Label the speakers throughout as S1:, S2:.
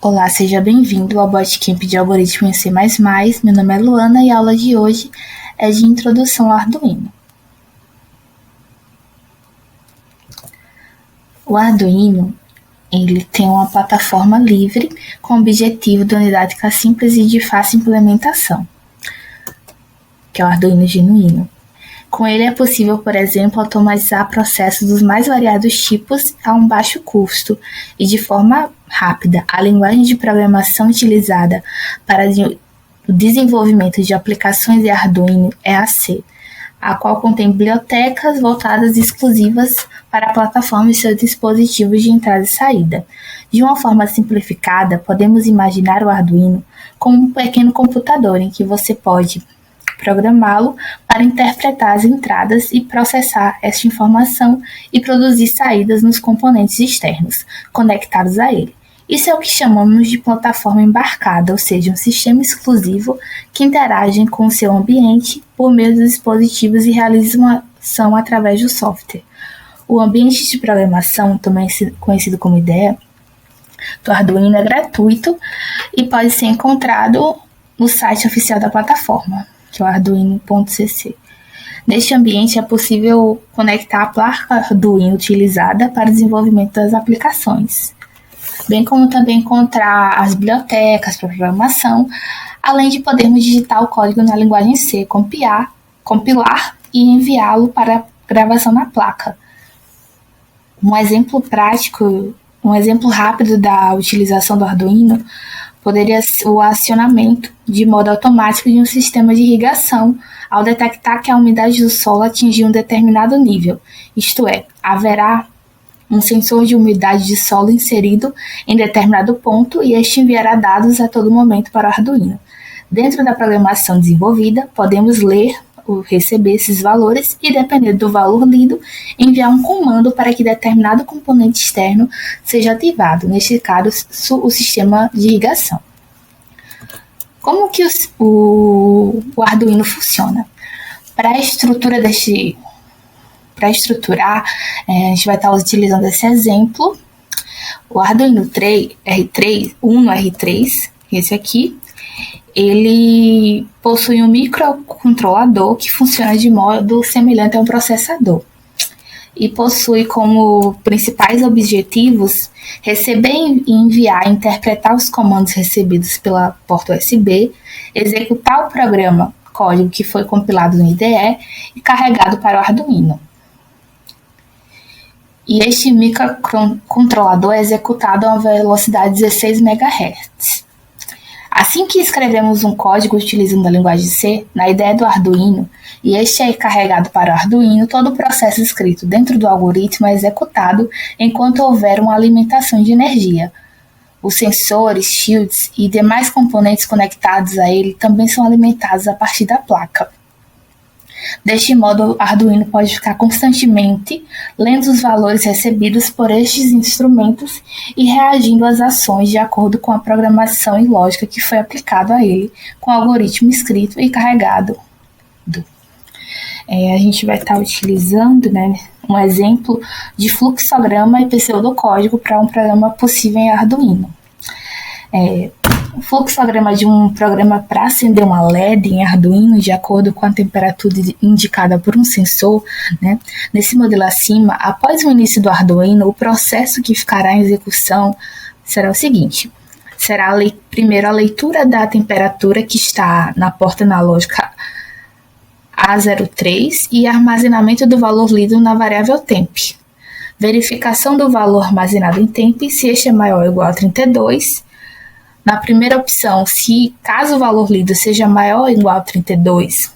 S1: Olá, seja bem-vindo ao Bootcamp de Algoritmo em C++. Meu nome é Luana e a aula de hoje é de Introdução ao Arduino. O Arduino, ele tem uma plataforma livre com o objetivo de uma didática simples e de fácil implementação, que é o Arduino Genuíno. Com ele é possível, por exemplo, automatizar processos dos mais variados tipos a um baixo custo e de forma rápida. A linguagem de programação utilizada para o desenvolvimento de aplicações de Arduino é a C, a qual contém bibliotecas voltadas exclusivas para a plataforma e seus dispositivos de entrada e saída. De uma forma simplificada, podemos imaginar o Arduino como um pequeno computador em que você pode programá-lo para interpretar as entradas e processar esta informação e produzir saídas nos componentes externos conectados a ele. Isso é o que chamamos de plataforma embarcada, ou seja, um sistema exclusivo que interage com o seu ambiente por meio dos dispositivos e realiza uma ação através do software. O ambiente de programação, também conhecido como IDE, do Arduino é gratuito e pode ser encontrado no site oficial da plataforma, que é o arduino.cc. Neste ambiente é possível conectar a placa Arduino utilizada para o desenvolvimento das aplicações, bem como também encontrar as bibliotecas para programação, além de podermos digitar o código na linguagem C, compilar e enviá-lo para gravação na placa. Um exemplo rápido da utilização do Arduino poderia ser o acionamento de modo automático de um sistema de irrigação ao detectar que a umidade do solo atingiu um determinado nível, isto é, haverá um sensor de umidade de solo inserido em determinado ponto e este enviará dados a todo momento para o Arduino. Dentro da programação desenvolvida, podemos ler ou receber esses valores e, dependendo do valor lido, enviar um comando para que determinado componente externo seja ativado, neste caso, o sistema de irrigação. Como que o Arduino funciona? Para estruturar, a gente vai estar utilizando esse exemplo. O Arduino Uno R3, esse aqui, ele possui um microcontrolador que funciona de modo semelhante a um processador e possui como principais objetivos receber e enviar e interpretar os comandos recebidos pela porta USB, executar o código que foi compilado no IDE e carregado para o Arduino. E este microcontrolador é executado a uma velocidade de 16 MHz. Assim que escrevemos um código utilizando a linguagem C, na ideia do Arduino, e este é carregado para o Arduino, todo o processo escrito dentro do algoritmo é executado enquanto houver uma alimentação de energia. Os sensores, shields e demais componentes conectados a ele também são alimentados a partir da placa. Deste modo, o Arduino pode ficar constantemente lendo os valores recebidos por estes instrumentos e reagindo às ações de acordo com a programação e lógica que foi aplicado a ele, com o algoritmo escrito e carregado. A gente vai estar utilizando, um exemplo de fluxograma e pseudocódigo para um programa possível em Arduino. O fluxograma de um programa para acender uma LED em Arduino de acordo com a temperatura indicada por um sensor, nesse modelo acima, após o início do Arduino, o processo que ficará em execução será o seguinte: será primeiro a leitura da temperatura que está na porta analógica A03 e armazenamento do valor lido na variável temp. Verificação do valor armazenado em temp, se este é maior ou igual a 32. Na primeira opção, caso o valor lido seja maior ou igual a 32,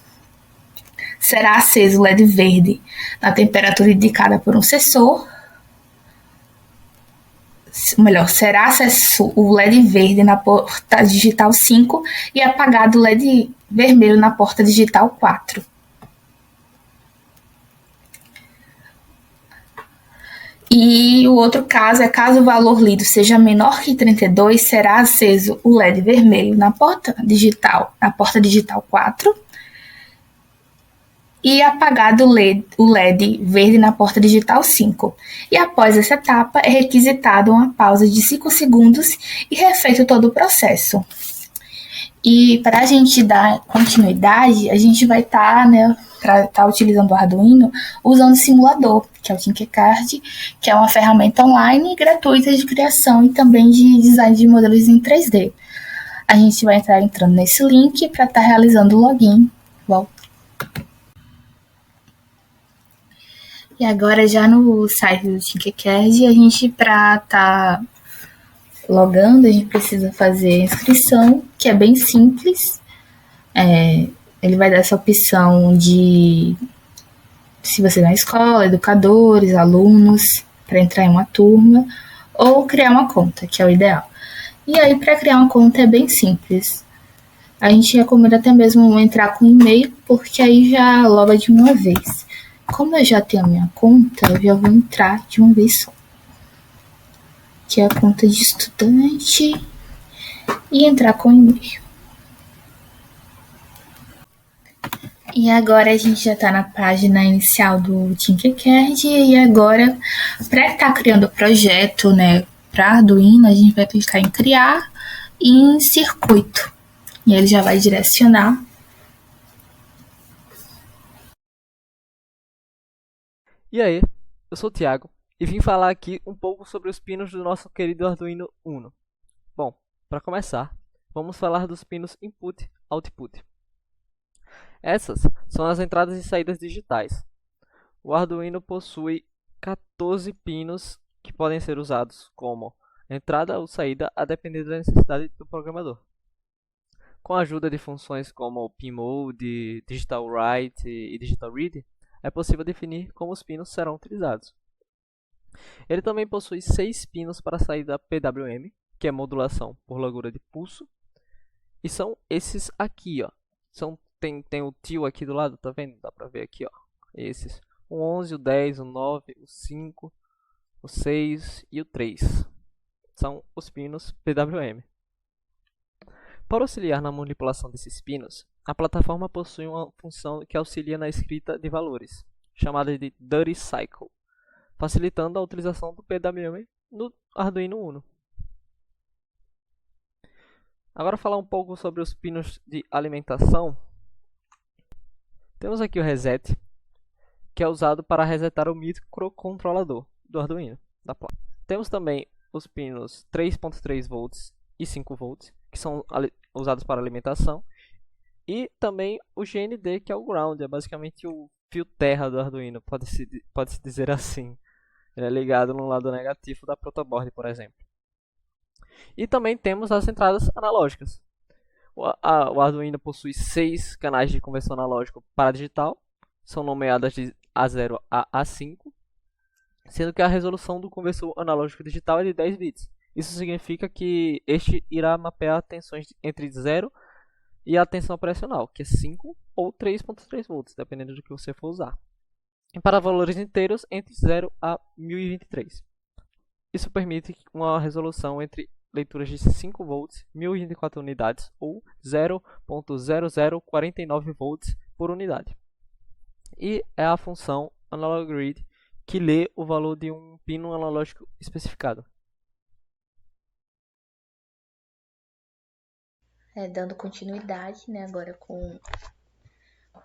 S1: será aceso o LED verde na temperatura indicada por um sensor. Será aceso o LED verde na porta digital 5 e apagado o LED vermelho na porta digital 4. E o outro caso caso o valor lido seja menor que 32, será aceso o LED vermelho na porta digital 4 e apagado o LED verde na porta digital 5. E após essa etapa, é requisitada uma pausa de 5 segundos e refeito todo o processo. E para a gente dar continuidade, a gente vai estar, né, para estar utilizando o Arduino, usando o simulador, que é o Tinkercad, que é uma ferramenta online gratuita de criação e também de design de modelos em 3D. A gente vai estar entrando nesse link para estar realizando o login. Bom. E agora já no site do Tinkercad, a gente para estar logando, a gente precisa fazer a inscrição, que é bem simples. Ele vai dar essa opção de se você é na escola, educadores, alunos, para entrar em uma turma, ou criar uma conta, que é o ideal. E aí, para criar uma conta é bem simples. A gente recomenda até mesmo entrar com e-mail, porque aí já loga de uma vez. Como eu já tenho a minha conta, eu já vou entrar de uma vez só. Que é a conta de estudante e entrar com e-mail. E agora a gente já está na página inicial do Tinkercad e agora, para estar criando o projeto, né, para Arduino, a gente vai clicar em criar e em circuito. E ele já vai direcionar.
S2: E aí, eu sou o Thiago e vim falar aqui um pouco sobre os pinos do nosso querido Arduino Uno. Bom, para começar, vamos falar dos pinos Input e Output. Essas são as entradas e saídas digitais. O Arduino possui 14 pinos que podem ser usados como entrada ou saída a depender da necessidade do programador. Com a ajuda de funções como PinMode, Digital Write e Digital Read, é possível definir como os pinos serão utilizados. Ele também possui 6 pinos para a saída PWM, que é modulação por largura de pulso, e são esses aqui, ó. Tem o tio aqui do lado, tá vendo? Dá pra ver aqui, ó. Esses. O 11, o 10, o 9, o 5, o 6 e o 3. São os pinos PWM. Para auxiliar na manipulação desses pinos, a plataforma possui uma função que auxilia na escrita de valores, chamada de Duty Cycle, facilitando a utilização do PWM no Arduino Uno. Agora falar um pouco sobre os pinos de alimentação. Temos aqui o reset, que é usado para resetar o microcontrolador do Arduino da placa. Temos também os pinos 3.3 volts e 5 volts, que são usados para alimentação, e também o GND, que é o ground, é basicamente o fio terra do Arduino, pode-se dizer assim. Ele é ligado no lado negativo da protoboard, por exemplo. E também temos as entradas analógicas. O Arduino possui 6 canais de conversão analógico para digital, são nomeadas de A0 a A5, sendo que a resolução do conversor analógico digital é de 10 bits. Isso significa que este irá mapear tensões entre 0 e a tensão operacional, que é 5 ou 3.3 volts, dependendo do que você for usar. E para valores inteiros, entre 0 a 1023. Isso permite uma resolução entre leituras de 5 volts, 1024 unidades ou 0.0049 volts por unidade. E é a função analog read que lê o valor de um pino analógico especificado.
S1: Dando continuidade, né, agora com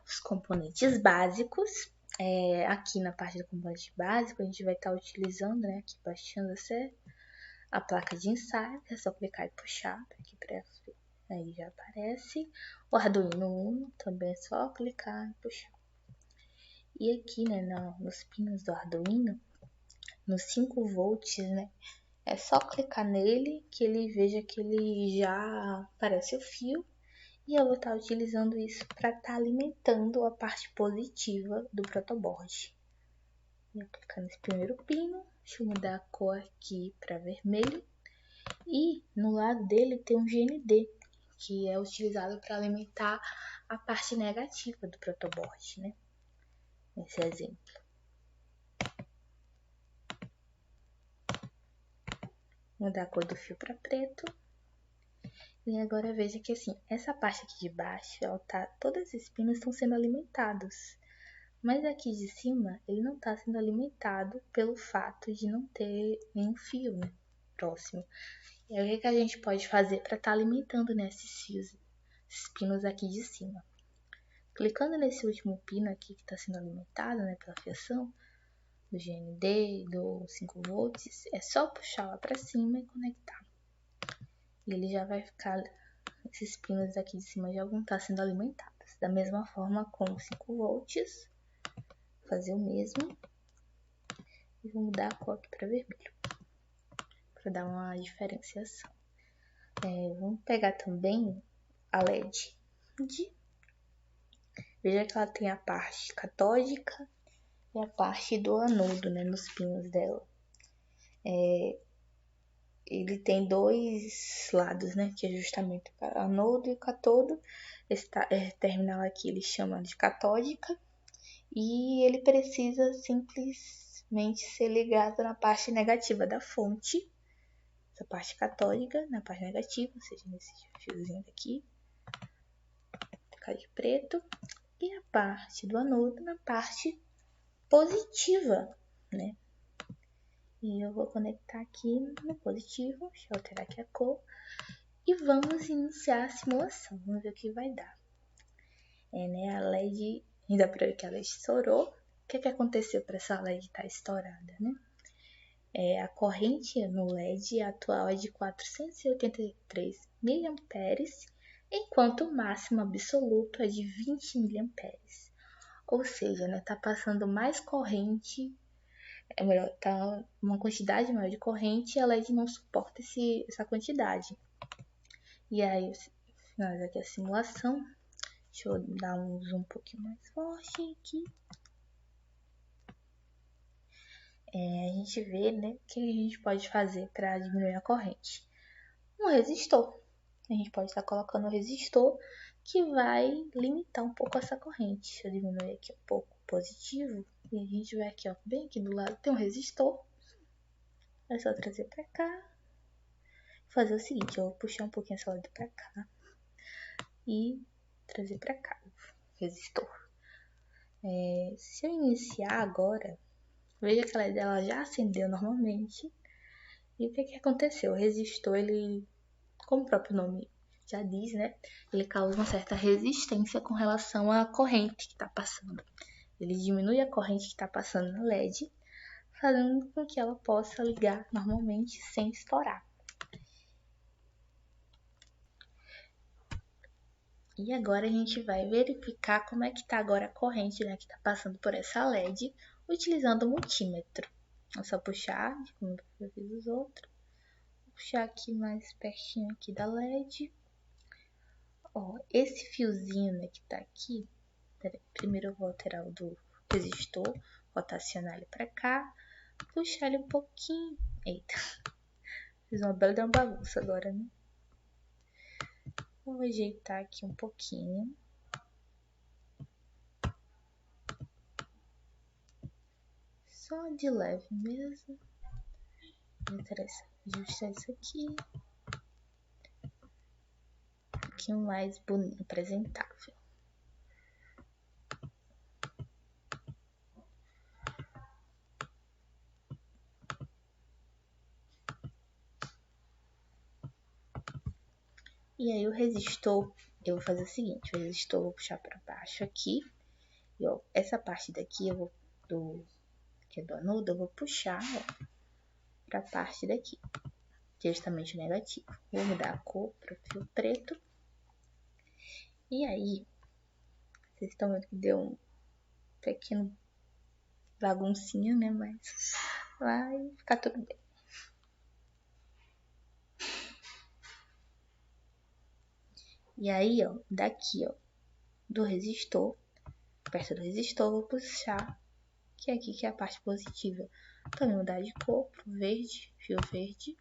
S1: os componentes básicos. Aqui na parte do componente básico, a gente vai estar utilizando, né, aqui baixando a placa de ensaio, é só clicar e puxar aqui para aí já aparece. O Arduino Uno também é só clicar e puxar. E aqui, né, nos pinos do Arduino, nos 5 volts, né, é só clicar nele que ele veja que ele já aparece o fio. E eu vou estar utilizando isso para estar alimentando a parte positiva do protoboard. Vou clicar nesse primeiro pino, deixa eu mudar a cor aqui para vermelho. E no lado dele tem um GND, que é utilizado para alimentar a parte negativa do protoboard, né? Nesse exemplo. Vou mudar a cor do fio para preto. E agora veja que assim, essa parte aqui de baixo, todos esses pinos estão sendo alimentados. Mas aqui de cima, ele não está sendo alimentado pelo fato de não ter nenhum fio, né, próximo. E aí, o que a gente pode fazer para estar alimentando, né, esses pinos aqui de cima? Clicando nesse último pino aqui que está sendo alimentado, né, pela fiação do GND, do 5 volts, é só puxar lá para cima e conectar. E ele já vai ficar, esses pinos aqui de cima já vão estar sendo alimentados. Da mesma forma com 5 volts, fazer o mesmo. E vou mudar a cor aqui para vermelho, para dar uma diferenciação. Vamos pegar também a LED. Veja que ela tem a parte catódica e a parte do anodo, né, nos pinos dela. Ele tem dois lados, né, que é justamente o anodo e o catodo. Esse terminal aqui ele chama de catódica e ele precisa simplesmente ser ligado na parte negativa da fonte, essa parte catódica na parte negativa, ou seja, nesse fiozinho daqui, ficar de preto, e a parte do anodo na parte positiva, né? E eu vou conectar aqui no positivo, deixa eu alterar aqui a cor, e vamos iniciar a simulação, vamos ver o que vai dar. Né, a LED, ainda para ver que a LED estourou. O que aconteceu para essa LED estar estourada, né? A corrente no LED atual é de 483 mA, enquanto o máximo absoluto é de 20 mA. Ou seja, né, tá passando mais corrente, tá uma quantidade maior de corrente e a LED não suporta essa quantidade. E aí, finalizar aqui a simulação. Deixa eu dar um zoom um pouquinho mais forte aqui. A gente vê, né, o que a gente pode fazer para diminuir a corrente. Um resistor. A gente pode estar colocando um resistor que vai limitar um pouco essa corrente. Deixa eu diminuir aqui um pouco o positivo. E a gente vai aqui, ó, bem aqui do lado tem um resistor. É só trazer para cá. Fazer o seguinte, eu vou puxar um pouquinho essa lado para cá. E trazer para cá o resistor. Se eu iniciar agora, veja que a LED dela já acendeu normalmente. E o que aconteceu? O resistor, ele, como o próprio nome já diz, né? Ele causa uma certa resistência com relação à corrente que está passando. Ele diminui a corrente que está passando na LED, fazendo com que ela possa ligar normalmente sem estourar. E agora a gente vai verificar como é que está agora a corrente, né, que está passando por essa LED, utilizando o multímetro. É só puxar, como eu fiz os outros. Vou puxar aqui mais pertinho aqui da LED. Ó, esse fiozinho, né, que tá aqui, primeiro eu vou alterar o do resistor, rotacionar ele pra cá, puxar ele um pouquinho. Eita, fiz uma bela bagunça agora, né? Vou ajeitar aqui um pouquinho. Só de leve mesmo. Vou ajustar isso aqui. Um pouquinho mais bonito, apresentável. E aí o resistor, eu vou fazer o seguinte, o resistor eu vou puxar para baixo aqui. E ó, essa parte daqui eu vou que é do anodo, eu vou puxar para a parte daqui, que é justamente o negativo. Vou mudar a cor para o fio preto. E aí, vocês estão vendo que deu um pequeno baguncinha, né? Mas vai ficar tudo bem. E aí, ó, daqui, ó, do resistor, perto do resistor, eu vou puxar, que é aqui que é a parte positiva. Também mudar de cor pro verde, fio verde.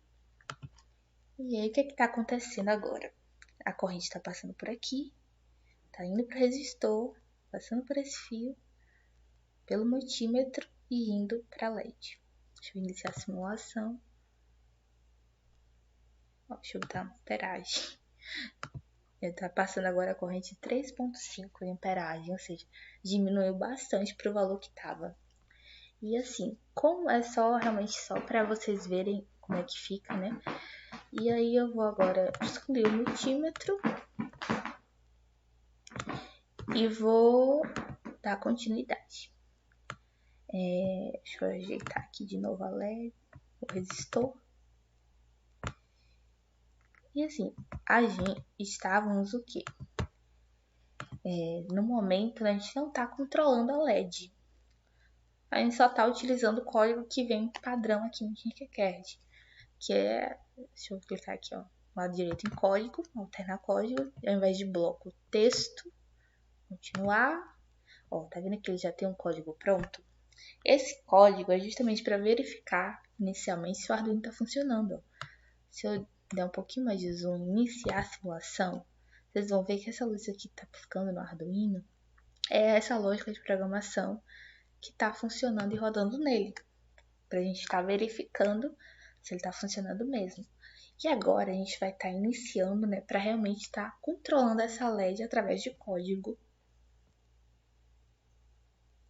S1: E aí, o que é que tá acontecendo agora? A corrente tá passando por aqui, tá indo pro resistor, passando por esse fio, pelo multímetro e indo para a LED. Deixa eu iniciar a simulação. Ó, deixa eu dar uma alteragem. Ele está passando agora a corrente 3,5 em amperagem, ou seja, diminuiu bastante para o valor que estava. E assim, como é realmente só para vocês verem como é que fica, né? E aí eu vou agora excluir o multímetro e vou dar continuidade. Deixa eu ajeitar aqui de novo a LED, o resistor. E assim, estávamos o quê? No momento, a gente não está controlando a LED. A gente só está utilizando o código que vem padrão aqui no Tinkercad, que é, deixa eu clicar aqui, ó, lado direito em código, alternar código, ao invés de bloco, texto, continuar. Ó, tá vendo que ele já tem um código pronto? Esse código é justamente para verificar inicialmente se o Arduino está funcionando. Se eu der um pouquinho mais de zoom e iniciar a simulação, vocês vão ver que essa luz aqui está piscando no Arduino. É essa lógica de programação que está funcionando e rodando nele, para a gente estar verificando se ele está funcionando mesmo. E agora a gente vai estar iniciando, né, para realmente estar controlando essa LED através de código.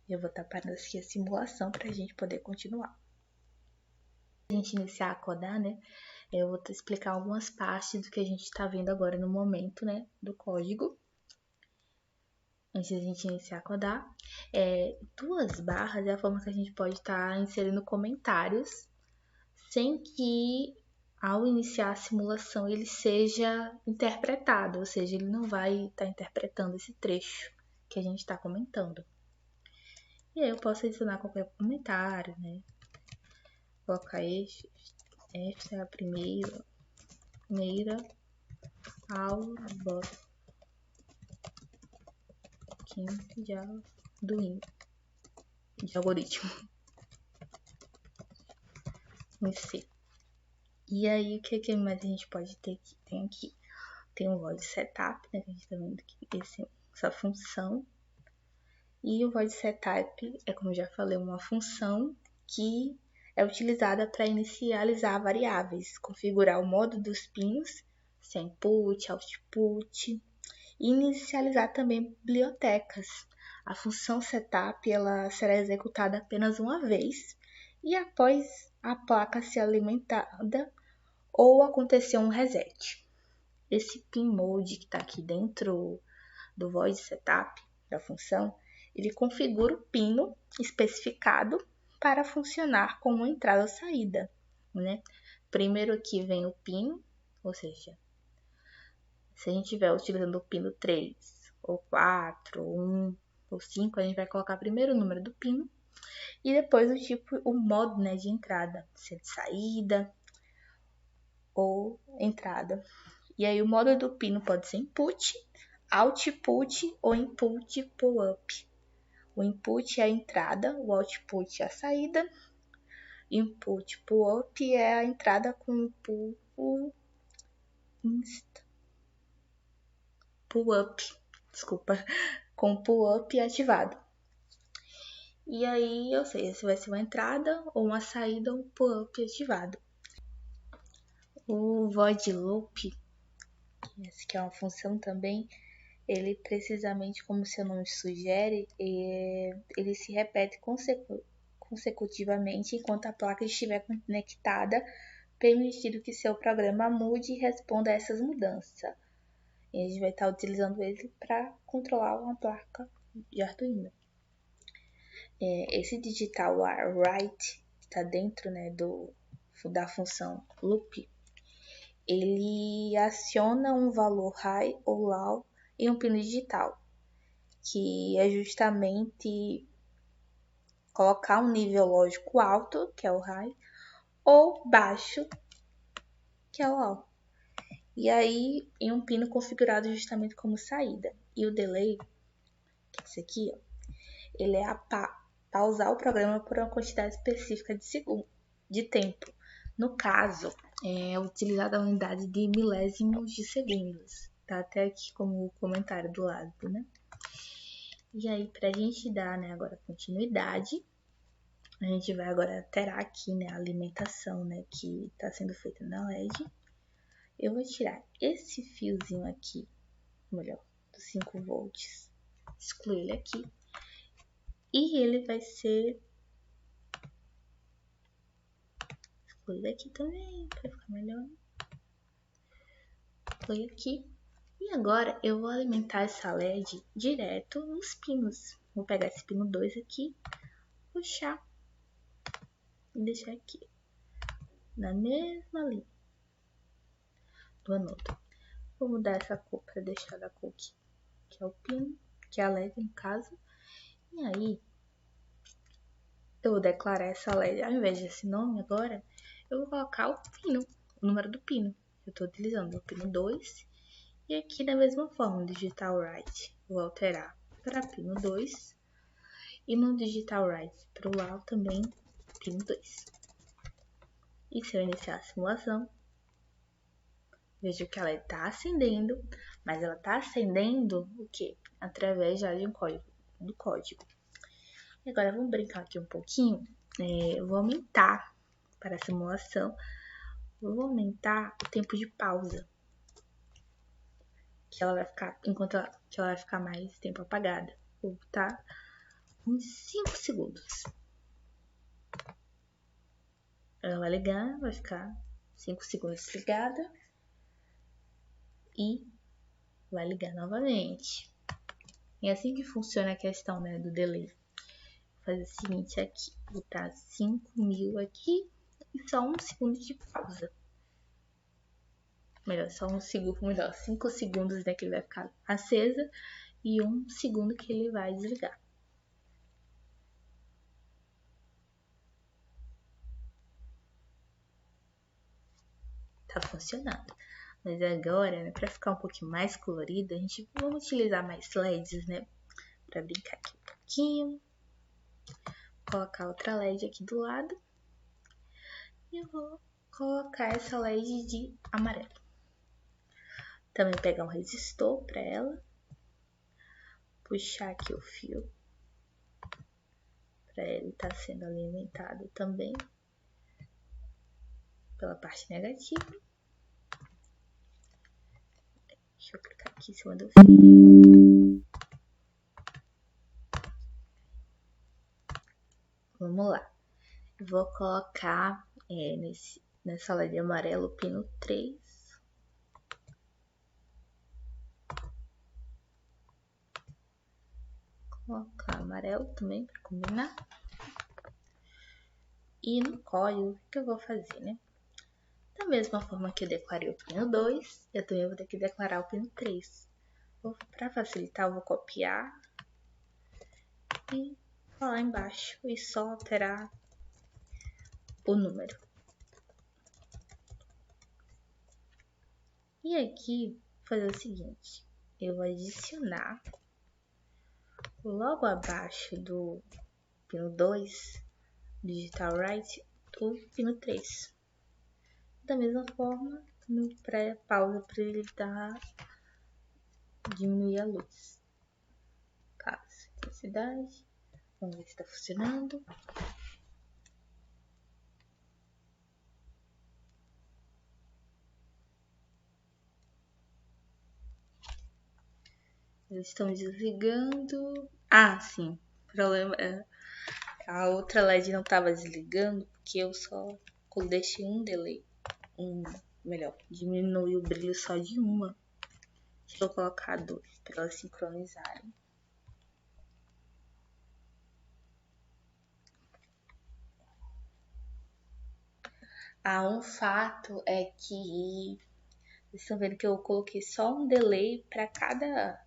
S1: Eu vou estar parando aqui a simulação para a gente poder continuar. A gente iniciar a codar, né, eu vou te explicar algumas partes do que a gente está vendo agora no momento, né, do código. Antes da gente iniciar a codar, 2 barras é a forma que a gente pode estar inserindo comentários sem que ao iniciar a simulação ele seja interpretado, ou seja, ele não vai estar interpretando esse trecho que a gente está comentando. E aí eu posso adicionar qualquer comentário, né? Colocar esta é a primeira aula de algoritmo em C. E aí, o que mais a gente pode ter aqui? Tem o void setup, né? Que a gente tá vendo aqui, essa função. E o void setup é, como eu já falei, uma função que é utilizada para inicializar variáveis, configurar o modo dos pinos, se é input, output, e inicializar também bibliotecas. A função setup ela será executada apenas uma vez e após a placa ser alimentada ou acontecer um reset. Esse pin mode que está aqui dentro do void setup da função, ele configura o pino especificado para funcionar como entrada ou saída, né? Primeiro aqui vem o pino, ou seja, se a gente estiver utilizando o pino 3, ou 4, ou 1, ou 5, a gente vai colocar primeiro o número do pino e depois o modo, né, de entrada, se é de saída ou entrada. E aí o modo do pino pode ser input, output ou input pull-up. O input é a entrada, o output é a saída. Input pull-up é a entrada com com pull-up ativado. E aí, ou seja, se vai ser uma entrada ou uma saída ou um pull-up ativado. O void loop, que é uma função também, ele precisamente como seu nome sugere, ele se repete consecutivamente enquanto a placa estiver conectada, permitindo que seu programa mude e responda a essas mudanças. E a gente vai estar utilizando ele para controlar uma placa de Arduino. Esse digital write que está dentro, né, da função loop, ele aciona um valor high ou low em um pino digital, que é justamente colocar um nível lógico alto, que é o high, ou baixo, que é o low. E aí, em um pino configurado justamente como saída. E o delay, que é esse aqui, ó, ele é pausar o programa por uma quantidade específica de tempo. No caso, é utilizada a unidade de milésimos de segundos. Tá até aqui como comentário do lado, né? E aí, para a gente dar, né, agora continuidade, a gente vai agora alterar aqui, né, a alimentação, né, que está sendo feita na LED. Eu vou tirar esse fiozinho aqui melhor, dos 5 volts. Excluir ele aqui. E ele vai ser excluído aqui também, para ficar melhor. Excluir aqui. E agora eu vou alimentar essa LED direto nos pinos. Vou pegar esse pino 2 aqui, puxar e deixar aqui na mesma linha do anodo. Vou mudar essa cor para deixar da cor que é o pino, que é a LED no caso. E aí eu vou declarar essa LED, ao invés desse nome agora, eu vou colocar o pino, o número do pino. Eu estou utilizando o pino 2. E aqui da mesma forma, digital right, vou alterar para pino 2. E no digital right para o lá também, pino 2. E se eu iniciar a simulação, vejo que ela está acendendo, mas ela está acendendo o quê? Através já de um código. E agora vamos brincar aqui um pouquinho. Eu vou aumentar para a simulação. Vou aumentar o tempo de pausa. Que ela vai ficar, que ela vai ficar mais tempo apagada. Vou botar uns 5 segundos. Ela vai ligar, vai ficar 5 segundos ligada. E vai ligar novamente. É assim que funciona a questão, né, do delay. Vou fazer o seguinte aqui, vou botar 5.000 aqui e só 1 segundo de pausa. Melhor, só 1 segundo, melhor, 5 segundos, né, que ele vai ficar acesa e 1 segundo que ele vai desligar. Tá funcionando. Mas agora, né, para ficar um pouquinho mais colorido, a gente vai utilizar mais LEDs, né, para brincar aqui um pouquinho. Colocar outra LED aqui do lado. E eu vou colocar essa LED de amarelo. Também pegar um resistor para ela. Puxar aqui o fio. Para ele estar sendo alimentado também. Pela parte negativa. Deixa eu clicar aqui em cima do fio. Vamos lá. Eu vou colocar nessa LED amarela o pino 3. Colocar amarelo também para combinar. E no código, o que eu vou fazer, né? Da mesma forma que eu declarei o pino 2, eu também vou ter que declarar o pino 3. Para facilitar, eu vou copiar e lá embaixo e só alterar o número. E aqui, vou fazer o seguinte, eu vou adicionar logo abaixo do pino 2, digital right, o pino 3. Da mesma forma, no pré-pausa para ele diminuir a luz. Caso, intensidade, vamos ver se está funcionando. Eles estão desligando. Ah, sim. O problema é a outra LED não estava desligando porque eu só deixei um delay. Melhor, diminui o brilho só de uma. Deixa eu colocar 2 para elas sincronizarem. Um fato é que vocês estão vendo que eu coloquei só um delay para cada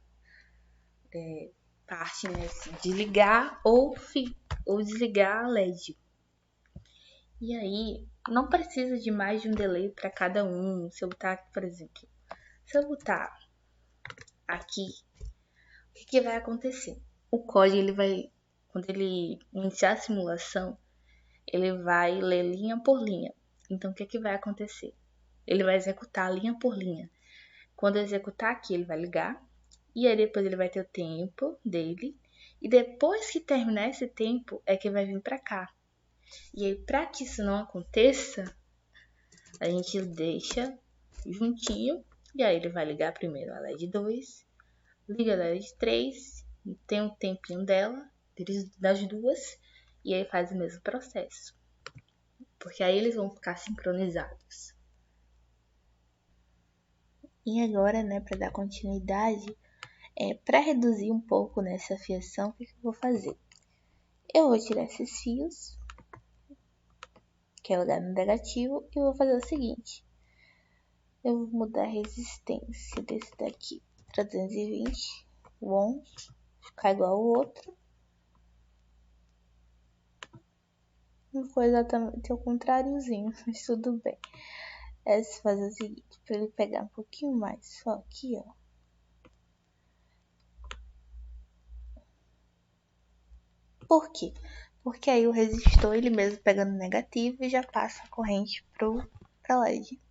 S1: parte, né? De ligar ou desligar a LED. E aí, não precisa de mais de um delay para cada um. Se eu botar aqui, por exemplo, se eu botar aqui, o que vai acontecer? O código, ele vai, quando ele iniciar a simulação, ele vai ler linha por linha. Então, o que vai acontecer? Ele vai executar linha por linha. Quando eu executar aqui, ele vai ligar. E aí, depois ele vai ter o tempo dele. E depois que terminar esse tempo, é que vai vir para cá. E aí, para que isso não aconteça, a gente deixa juntinho. E aí, ele vai ligar primeiro a LED 2. liga da LED 3, e tem o tempinho dela, das duas, e aí faz o mesmo processo. Porque aí eles vão ficar sincronizados. E agora, né, para dar continuidade, para reduzir um pouco nessa fiação, o que eu vou fazer? Eu vou tirar esses fios, que é o dado negativo, e vou fazer o seguinte. Eu vou mudar a resistência desse daqui para 220 ohms, ficar igual ao outro. Não foi exatamente o contráriozinho, mas tudo bem. É fazer o seguinte, para ele pegar um pouquinho mais, só aqui, ó. Por quê? Porque aí o resistor, ele mesmo pegando negativo e já passa a corrente para LED.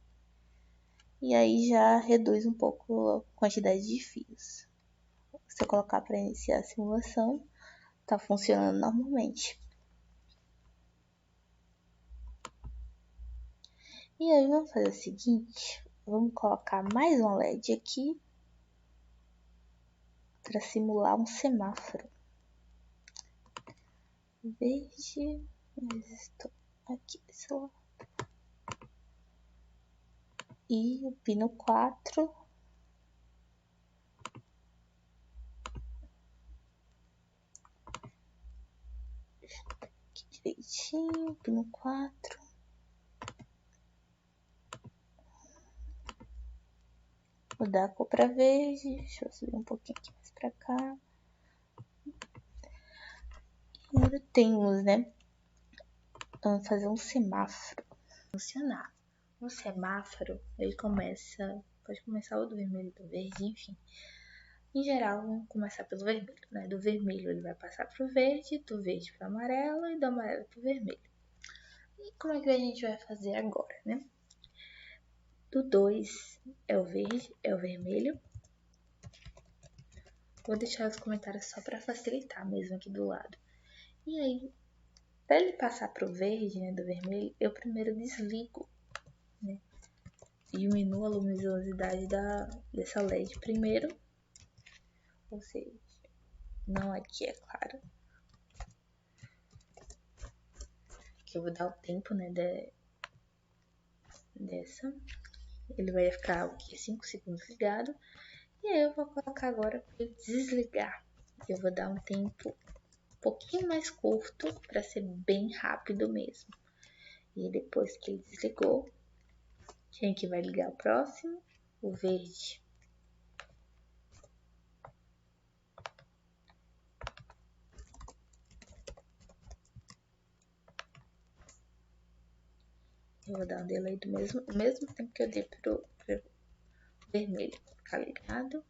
S1: E aí já reduz um pouco a quantidade de fios. Se eu colocar para iniciar a simulação, tá funcionando normalmente. E aí vamos fazer o seguinte, vamos colocar mais um LED aqui para simular um semáforo. Verde, resistor aqui desse lado. E o pino 4. Aqui direitinho, pino 4. Vou dar a cor para verde. Deixa eu subir um pouquinho aqui mais para cá. Agora temos, né? Vamos fazer um semáforo funcionar. Um semáforo, ele pode começar o do vermelho, do verde, enfim. Em geral, vamos começar pelo vermelho, né? Do vermelho ele vai passar pro verde, do verde pro amarelo e do amarelo pro vermelho. E como é que a gente vai fazer agora, né? Do 2 é o verde, é o vermelho. Vou deixar os comentários só para facilitar mesmo aqui do lado. E aí, para ele passar pro verde, né, do vermelho, eu primeiro desligo, né? Diminuo a luminosidade dessa LED primeiro. Ou seja, não aqui, é claro. Que eu vou dar o tempo, né, dessa. Ele vai ficar aqui 5 segundos ligado. E aí eu vou colocar agora para ele desligar. Eu vou dar um tempo um pouquinho mais curto para ser bem rápido mesmo. E depois que ele desligou, quem que vai ligar o próximo? O verde. Eu vou dar um delay do mesmo tempo que eu dei pro vermelho ficar ligado.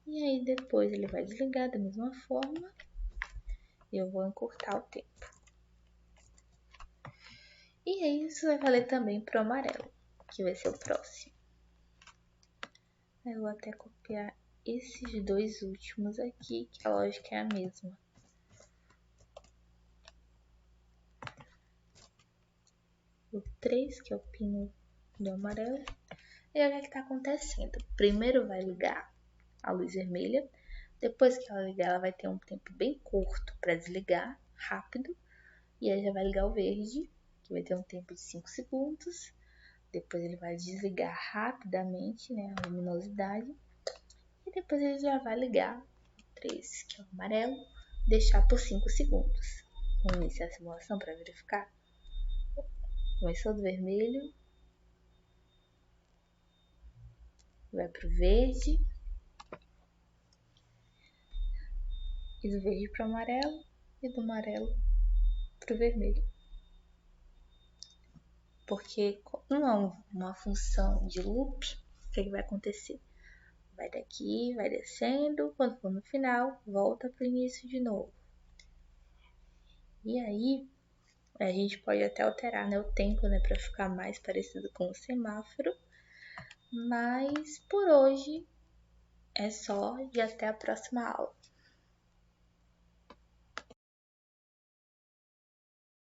S1: E aí depois ele vai desligar da mesma forma. E eu vou encurtar o tempo. E aí isso vai valer também pro amarelo, que vai ser o próximo. Eu vou até copiar esses dois últimos aqui, que a lógica é a mesma. O 3, que é o pino do amarelo. E olha o que está acontecendo. Primeiro vai ligar a luz vermelha. Depois que ela ligar, ela vai ter um tempo bem curto para desligar, rápido. E aí já vai ligar o verde, que vai ter um tempo de 5 segundos. Depois ele vai desligar rapidamente, né, a luminosidade. E depois ele já vai ligar o 3, que é o amarelo, deixar por 5 segundos. Vamos iniciar a simulação para verificar. Começou do vermelho, vai pro verde, e do verde pro amarelo, e do amarelo pro vermelho. Porque não é uma função de loop, o que vai acontecer? Vai daqui, vai descendo, quando for no final, volta pro início de novo. E aí, a gente pode até alterar, né, o tempo, né, para ficar mais parecido com o semáforo. Mas por hoje é só e até a próxima aula.